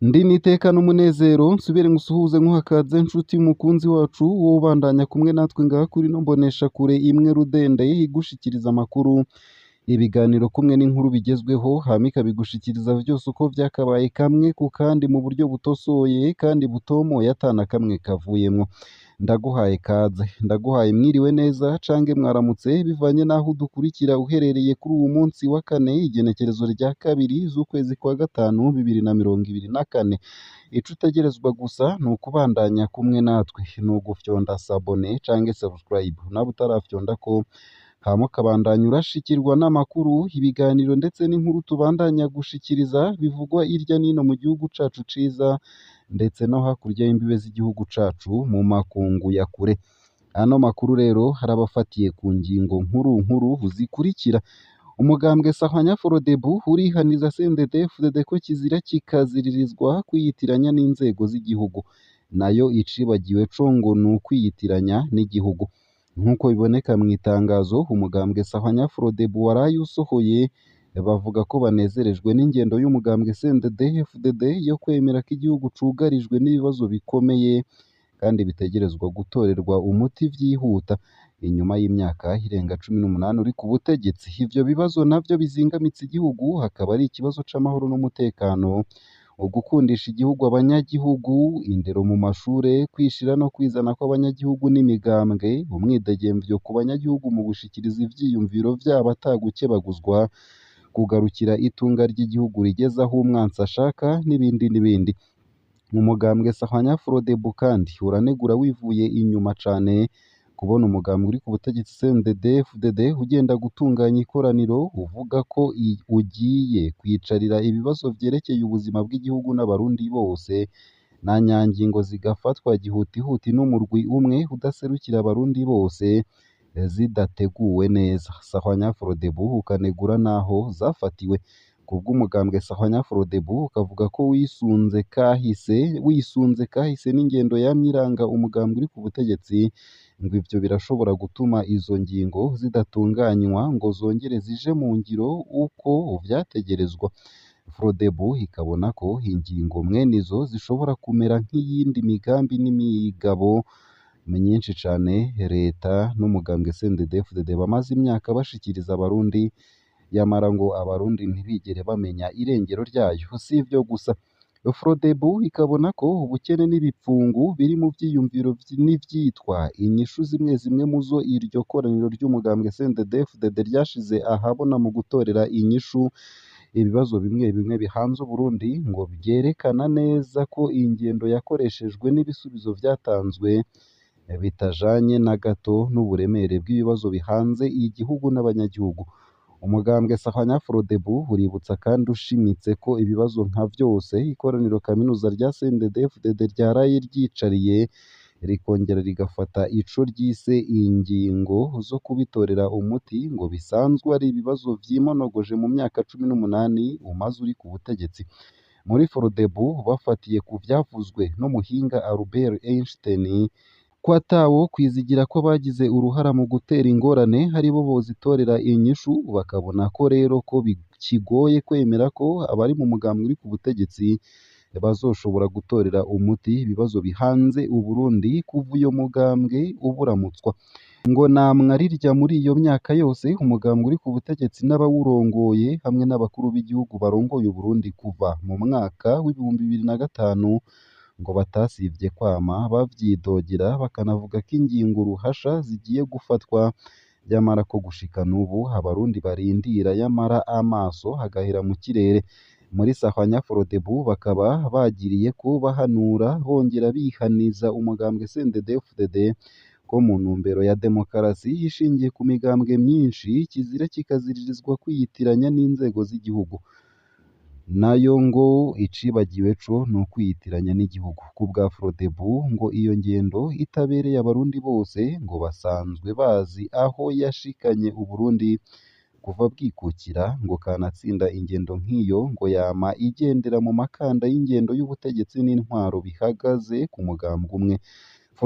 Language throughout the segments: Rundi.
Ndi niteka n'umunezero nsubire ngusuhuze nkuhakaze nshuti mukunzi wacu wowe ubandanya kumwe natwe ngaha kuri no mbonesha kure imwe rudende igushikiriza amakuru ibiganiro kumwe n'inkuru bigezweho hama ikabigushikiriza vyose uko vyakabaye kamwe ku kandi mu buryo butosoye kandi butomoye atana kamwe kavuyemwo ndaguhaye kaze ndaguhaye mwiriwe neza cange mwaramutse bivanye naho udukurikira uherereye kuri uwu munsi wa kane igenekerezo rya kabiri z'ukwezi kwa gatanu 2024 ico utegerezwa gusa ni ukubandanya kumwe natwe ni ugufyonda sabone cange subscribe nawe utarafyonda ko hama ukabandanya urashikirwa n'amakuru ibiganiro ndetse n'inkuru tubandanya gushikiriza bivugwa irya nino mu gihugu cacu ciza ndetse no hakurya y'imbibe z'igihugu cacu mu makungu ya kure ano makuru rero harabafatiye ku ngingo nkuru zikurikira umugambwe Sahwanya Frodebu urihaniza CNDD-FDD ko kizira kikaziririzwa kwiyitiranya n'inzego z'igihugu nayo icibagiwe co ngo ni ukwiyitiranya n'igihugu nk'uko biboneka mu itangazo umugambwe Sahwanya Frodebu waraye usohoye bavuga ko banezerejwe n'ingendo y'umugambwe CNDD-FDD yo kwemera ko igihugu cugarijwe n'ibibazo bikomeye kandi bitegerezwa gutorerwa umuti vyihuta inyuma y'imyaka irenga 18 uri ku butegetsi ivyo bibazo navyo bizingamitse igihugu hakaba ari ikibazo c'amahoro n'umutekano ugukundisha igihugu abanyagihugu indero mu mashure kwishira no kwizana kw'abanyagihugu n'imigambwe umwidegemvyo ku banyagihugu mu gushikiriza ivyiyumviro vyabo atagukebaguzwa kugarukira itunga ry'igihugu rigeze aho umwansi ashaka n'ibindi umugambwe Sahwanya Frodebu kandi uranegura wivuye inyuma cane kubona umugambwe uri ku butegetsi CNDD-FDD ugenda gutunganya ikoraniro uvuga ko ugiye kwicarira ibibazo vyerekeye ubuzima bw'igihugu n'abarundi bose na nyangingo zigafatwa gihutihuti n'umurwi umwe udaserukira abarundi bose zidateguwe neza Sahwanya Frodebu ukanegura naho zafatiwe kubw'umugambwe Sahwanya Frodebu ukavuga ko wisunze kahise n'ingendo yamyiranga umugambwe uri ku butegetsi ngo ivyo birashobora gutuma izo ngingo zidatunganywa ngo zongere zije mu ngiro uko vyategerezwa Frodebu ikabona ko ingingo mwene izo zishobora kumera nk'iyindi migambi n'imigabo myinshi cane leta n'umugambwe CNDD-FDD bamaze imyaka bashikiriza abarundi yamara ngo abarundi ntibigere bamenya irengero ryayo si ivyo gusa Frodebu ikabona ko ubukene n'ibipfungu biri mu vyiyumviro n'ivyitwa inyishu zimwe muzo iryo koraniro ry'umugambwe CNDD-FDD ryashize ahabona mu gutorera inyishu ibibazo bimwe bihanze Uburundi ngo byerekana neza ko ingendo yakoreshejwe n'ibisubizo vyatanzwe bitajanye na gato n'uburemere bw'ibibazo bihanze igihugu n'abanyagihugu umugambwe Sahwanya Frodebu uributsa kandi ushimitse ko ibibazo nka vyose ikoraniro kaminuza rya CNDD-FDD ryaraye ryicariye rikongera rigafata ico ryise ingingo zo kubitorera umuti ngo bisanzwe ari ibibazo vyimonogoje mu myaka 18 umaze uri ku butegetsi muri Frodebu bafatiye ku vyavuzwe n'umuhinga Albert Einstein ko atawo kwizigira ko bagize uruhara mu gutera ingorane haribo bozitorera inyishu bakabona ko rero ko bikigoye kwemera ko abari mu mugambwe uri ku butegetsi bazoshobora gutorera umuti ibibazo bihanze Uburundi kuva uyo mugambwe uburamutswa ngo namwe arirya muri iyo myaka yose umugambwe uri ku butegetsi n'abawurongoye hamwe n'abakuru b'igihugu barongoye Uburundi kuva mu mwaka w'ibihumbi 2005 ngo batasivye kwama bavyidogera bakanavuga ko ingingo ruhasha zigiye gufatwa yamara ko gushika n'ubu abarundi barindira yamara amaso hagahera mu kirere muri Sahwanya Frodebu bakaba bagiriye ko bahanura bongera bihaniza umugambwe CNDD-FDD ko mu ntumbero ya demokarasi yishingiye ku migambwe myinshi kizira kikaziririzwa kwiyitiranya n'inzego z'igihugu nayo ngo icibagiwe co ni ukwiyitiranya n'igihugu ku bwa Frodebu ngo iyo ngendo itabereye abarundi bose ngo basanzwe bazi aho yashikanye Uburundi kuva bwikukira ngo kanatsinda ingendo nk'iyo ngo yama igendera mu makanda y'ingendo y'ubutegetsi n'intwaro bihagaze ku mugambwe umwe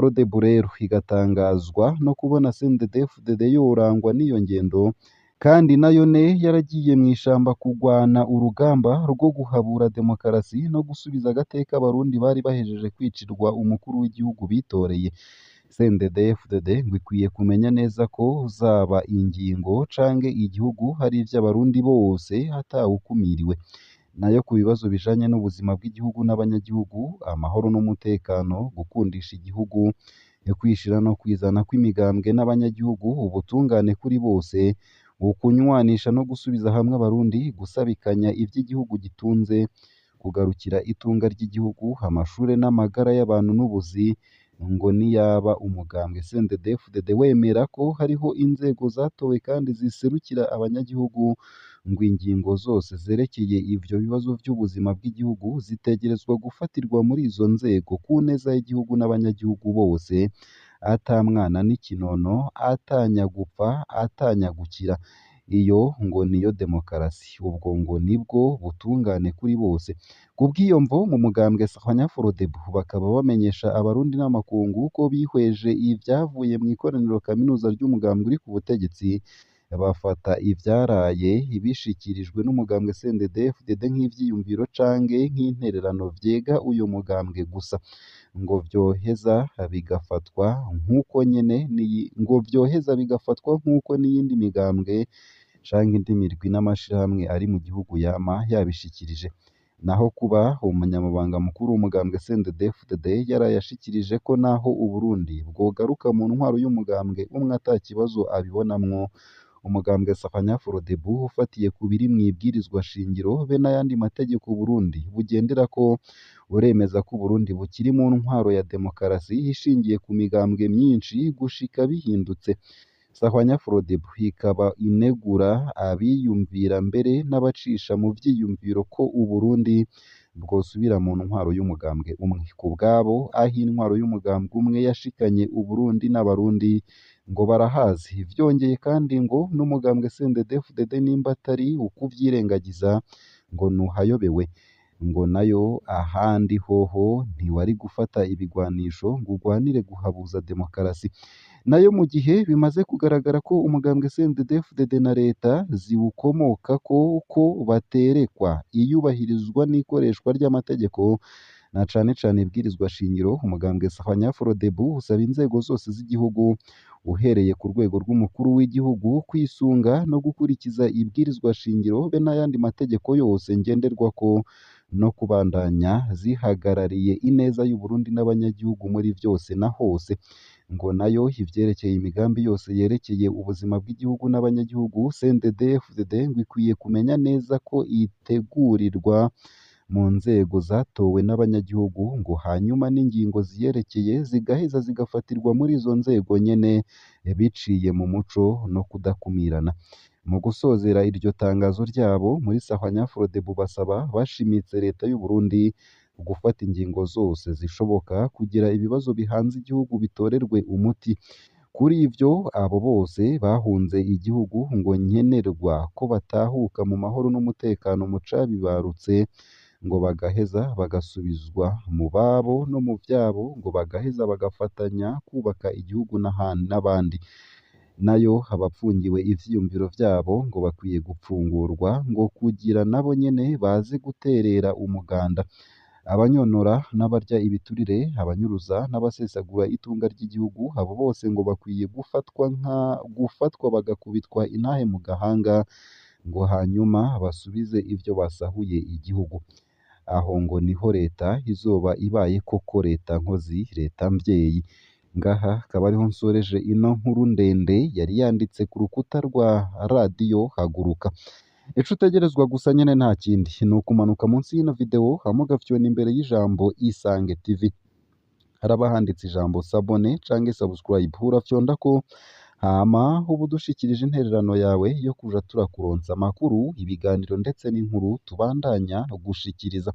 Frodebu rero igatangazwa no kubona CNDD-FDD yorangwa n'iyo ngendo kandi nayo ne yaragiye mu ishamba kugwana urugamba rwo guhabura demokarasi no gusubiza agateka abarundi bari bahejeje kwicirwa umukuru w'igihugu bitoreye. CNDD-FDD ngo ikwiye kumenya neza ko zaba ingingo canke igihugu hari ivy'abarundi bose hatawukumiriwe. Nayo ku bibazo bijanye n'ubuzima bw'igihugu n'abanyagihugu, amahoro n'umutekano, gukundisha igihugu, kwishira no kwizana kw'imigambwe n'abanyagihugu, ubutungane kuri bose, ukunywanisha no gusubiza hamwe abarundi, gusabikanya ivy'igihugu gitunze, kugarukira itunga ry'igihugu, amashure n'amagara y'abantu n'ubuzi, ngo niyaba umugambwe CNDD-FDD wemera ko hariho inzego zatowe kandi ziserukira abanyagihugu, ngo ingingo zose zerekeye ivyo bibazo vy'ubuzima bw'igihugu zitegerezwa gufatirwa muri izo nzego ku neza y'igihugu n'abanyagihugu bose, ata mwana n'ikinono, atanyagupfa, atanyagukira. Iyo ngo niyo demokarasi, ubwo ngo nibwo butungane kuri bose. Kubw'iyo mvo mu mugambwe Sahwanya Frodebu bakaba bamenyesha abarundi n'amakungu ko bihweje ivyavuye mu ikoraniro kaminuza ry'umugambwe uri ku butegetsi, bafata ivyaraye bishikirijwe n'umugambwe CNDD-FDD nk'ivyiyumviro canke nk'intererano vyega uyu mugambwe gusa, ngo vyoheza bigafatwa nk'uko n'iyindi migambwe canke indi mirwi n'amashirahamwe ari mu gihugu yama yabishikirije. Naho kuba umunyamabanga mukuru w'umugambwe CNDD-FDD yarayashikirije ko naho Uburundi bwogaruka mu ntwaro y'umugambwe umwe ata kibazo abibonamwo, umugambwe Sahwanya Frodebu ufatiye ku biri mw'ibwirizwa shingiro be n'ayandi mategeko Burundi bugenderako, buremeza ko Uburundi bukiri mu ntwaro ya demokarasi ishingiye ku migambwe myinshi gushika bihindutse. Sahwanya Frodebu ikaba inegura abiyumvira mbere n'abacisha mu vyiyumviro ko Uburundi bwosubira mu ntwaro y'umugambwe umwe. Ku bwabo aho intwaro y'umugambwe umwe yashikanye Uburundi n'abarundi ngo barahazi. Vyongeye kandi ngo n'umugambwe CNDD-FDD nimba atari ukuvyirengagiza ngo nuhayobewe, ngo nayo ahandi hoho ntiwari gufata ibigwanisho ngo ugwanire guhabuza demokarasi. Nayo mu gihe bimaze kugaragara ko umugambwe CNDD-FDD na leta ziwukomokako ko baterekwa iyubahirizwa n'ikoreshwa ry'amategeko na cane cane ibwirizwa shingiro, umugambwe Sahwanya Frodebu usaba inzego zose z'igihugu uhereye ku rwego rw'umukuru w'igihugu kwisunga no gukurikiza ibwirizwa shingiro be n'ayandi mategeko yose ngenderwako no kubandanya zihagarariye ineza y'Uburundi n'abanyagihugu muri vyose na hose. Ngo nayo ivyerekeye imigambi yose yerekeye ubuzima bw'igihugu n'abanyagihugu, CNDD-FDD ngo ikwiye kumenya neza ko itegurirwa mu nzego zatowe n'abanyagihugu, ngo hanyuma n'ingingo ziyerekeye zigaheza zigafatirwa muri izo nzego nyene biciye mu muco no kudakumirana. Mu gusozera iryo tangazo ryabo muri Sahwanya Frodebu basaba bashimitse leta y'u Burundi gufata ingingo zose zishoboka kugira ibibazo bihanze igihugu bitorerwe umuti. Kuri ivyo abo bose bahunze igihugu ngo nkenerwa ko batahuka mu mahoro n'umutekano mu cabibarutse, ngo bagaheza bagasubizwa mu babo no mu vyabo, ngo bagaheza bagafatanya kubaka igihugu n'abandi. Nayo abapfungiwe ivyiyumviro vyabo ngo bakwiye gupfungurwa, ngo kugira nabo nyene baze guterera umuganda. Abanyonora n'abarya ibiturire, abanyuruza n'abasesagura itunga ry'igihugu, abo bose ngo bakwiye gufatwa bagakubitwa intahe mu gahanga, ngo hanyuma basubize ivyo basahuye igihugu. Aho ngo niho leta izoba ibaye koko leta nkozi, leta mvyeyi. Ngaha akaba ariho nsoreje ino nkuru ndende yari yanditse ku rukuta rwa radiyo Haguruka. Ico utegerezwa gusa nyene nta kindi ni ukumanuka munsi y'ino video hama ugafyona imbere y'ijambo Isange TV, haraba handitse ijambo sabone canke subscribe, urafyondako hama uba udushikirije intererano yawe yo kuja turakuronsa amakuru, ibiganiro ndetse n'inkuru tubandanya gushikiriza.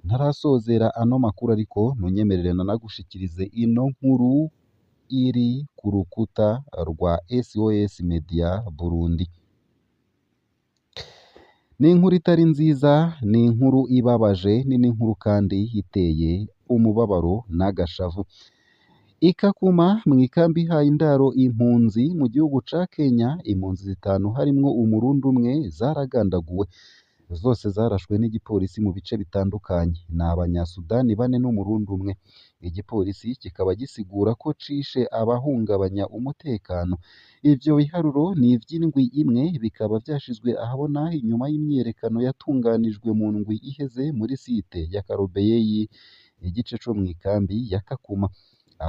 Ntarasozera ano makuru ariko ntunyemerere nanagushikirize ino nkuru iri ku rukuta rwa SOS Media Burundi. Ni inkuru itari nziza, ni inkuru ibabaje, ni n'inkuru kandi iteye umubabaro n'agashavu. I Kakuma mw'ikambi ihaye indaro impunzi mu gihugu ca Kenya, impunzi zitanu harimwo umurundi umwe zaragandaguwe, zose zarashwe n'igipolisi mu bice bitandukanye, ni abanyasudani bane n'umurundi umwe, igipolisi kikaba gisigura ko cishe abahungabanya umutekano, ivyo biharuro ni ivy'indwi imwe, bikaba vyashizwe ahabona inyuma y'imyiyerekano yatunganijwe mu ndwi iheze muri site ya Karobeyeyi, igice co mw'ikambi ya Kakuma.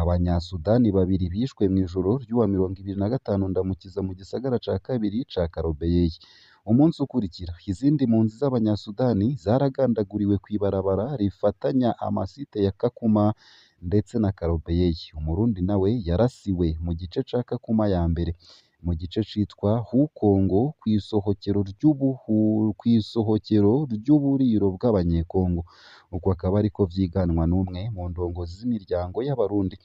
Abanyasudani babiri bishwe mw'ijoro ry'uwa 25 Ndamukiza mu gisagara ca kabiri ca Karobeyeyi. Umunsi ukurikira, izindi mpunzi z'abanyasudani zaragandaguriwe kw'ibarabara rifatanya amasite ya Kakuma ndetse na Karobeyeyi. Umurundi nawe yarasiwe mu gice ca Kakuma ya mbere, mu gice citwa Hukongo kw'isohokero ry'uburiro bw'abanyekongo. Uko akaba ariko vyiganwa n'umwe mu ndongozi z'imiryango y'abarundi.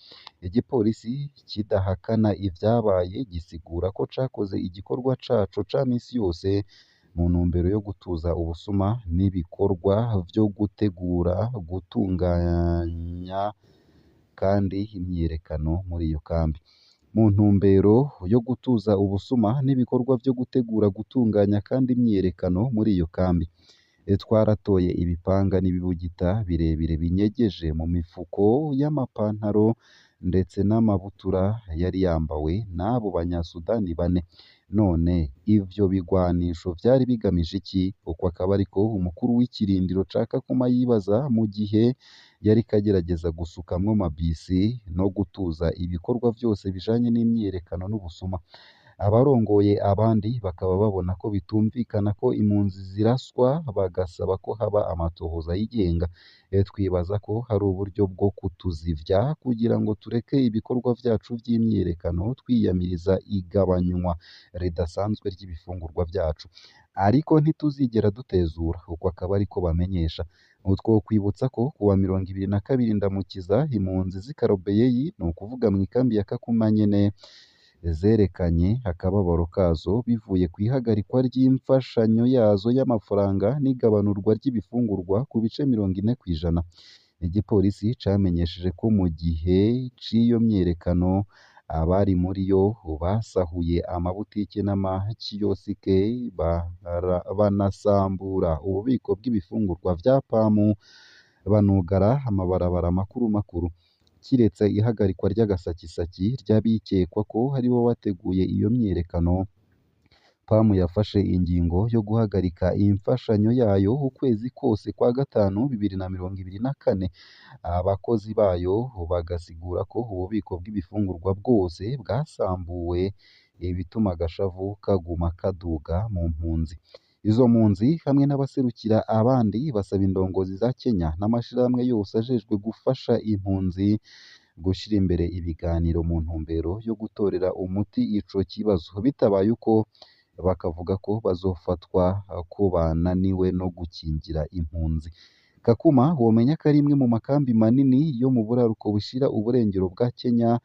Igipolisi kidahakana ivyabaye gisigura ko cakoze igikorwa caco ca misi yose mu ntumbero yo gutuza ubusuma n'ibikorwa vyo gutegura gutunganya kandi imyiyerekano muri iyo kambi. Mu ntumbero yo gutuza ubusuma n'ibikorwa vyo gutegura gutunganya kandi imyiyerekano muri iyo kambi, twaratoye ibipanga n'ibibugita birebire binyegeje mu mifuko y'amapantaro ndetse n'amabutura yari yambawe n'abo banyasudani bane. None ivyo bigwanisho vyari bigamije iki? Uko akaba ariko umukuru w'ikirindiro ca Kakuma yibaza mu gihe yariko agerageza gusukamwo amabisi no gutuza ibikorwa vyose bijanye n'imyiyerekano n'ubusuma. Abarongoye abandi bakaba babona ko bitumvikana ko impunzi ziraswa, bagasaba ko haba amatohoza yigenga. Twibaza ko hari uburyo bwo kutuzivya kugira ngo tureke ibikorwa vyacu vy'imyiyerekano twiyamiriza igabanywa ridasanzwe ry'ibifungurwa vyacu, ariko ntituzigera dutezura. Uko akaba ariko bamenyesha. Twokwibutsa ko kuwa 22 Ndamukiza impunzi z'i Karobeyeyi, ni ukuvuga mw'ikambi ya Kakuma nyene, zerekanye akababaro kazo bivuye kw'ihagarikwa ry'imfashanyo yazo y'amafaranga n'igabanurwa ry'ibifungurwa ku bice 40%. Igipolisi camenyesheje ko mu gihe c'iyo myiyerekano abari muri yo basahuye amabutike n'amakiyosike, banasambura ububiko bw'ibifungurwa vya pamu, banugara amabarabara makuru makuru. Kiretse ihagarikwa ry'agasakisaki ry'abikekwa ko aribo bateguye iyo myiyerekano, pamu yafashe ingingo yo guhagarika imfashanyo yayo ukwezi kose kwa gatanu 2024. Abakozi bayo bagasigura ko ububiko bw'ibifungurwa bwose bwasambuwe, ibituma agashavu kaguma kaduga mu mpunzi. Izo mpunzi hamwe n'abaserukira abandi basaba indongozi za Kenya n'amashirahamwe yose ajejwe gufasha impunzi gushira imbere ibiganiro mu ntumbero yo gutorera umuti ico kibazo, bitabaye uko bakavuga ko bazofatwa ko bananiwe no gukingira impunzi. Kakuma womenya ko ari imwe mu makambi manini yo mu buraruko bushira uburengero bwa Kenya,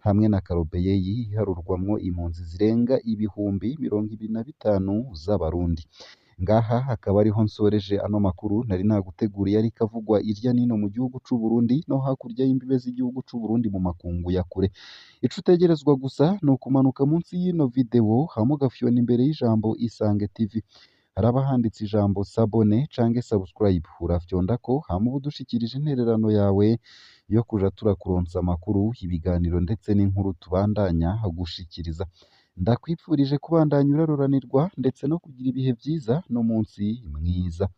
hamwe na Karobeyeyi iharurwamwo impunzi zirenga ibihumbi 25 z'abarundi. Ngaha hakaba ariho nsoreje ano makuru nari naguteguriye, ariko avugwa irya nino mu gihugu c'u Burundi no hakurya y'imbibe z'igihugu c'u Burundi mu makungu ya kure. Ico utegerezwa gusa ni ukumanuka munsi y'ino video hama ugafyona imbere y'ijambo Isange TV, haraba handitse ijambo sabone canke subscribe, urafyondako hama uba udushikirije intererano yawe yo kuja turakuronsa amakuru, ibiganiro ndetse n'inkuru tubandanya gushikiriza. Ndakwipfurije kubandanya uraroranirwa ndetse no kugira ibihe vyiza n'umunsi mwiza.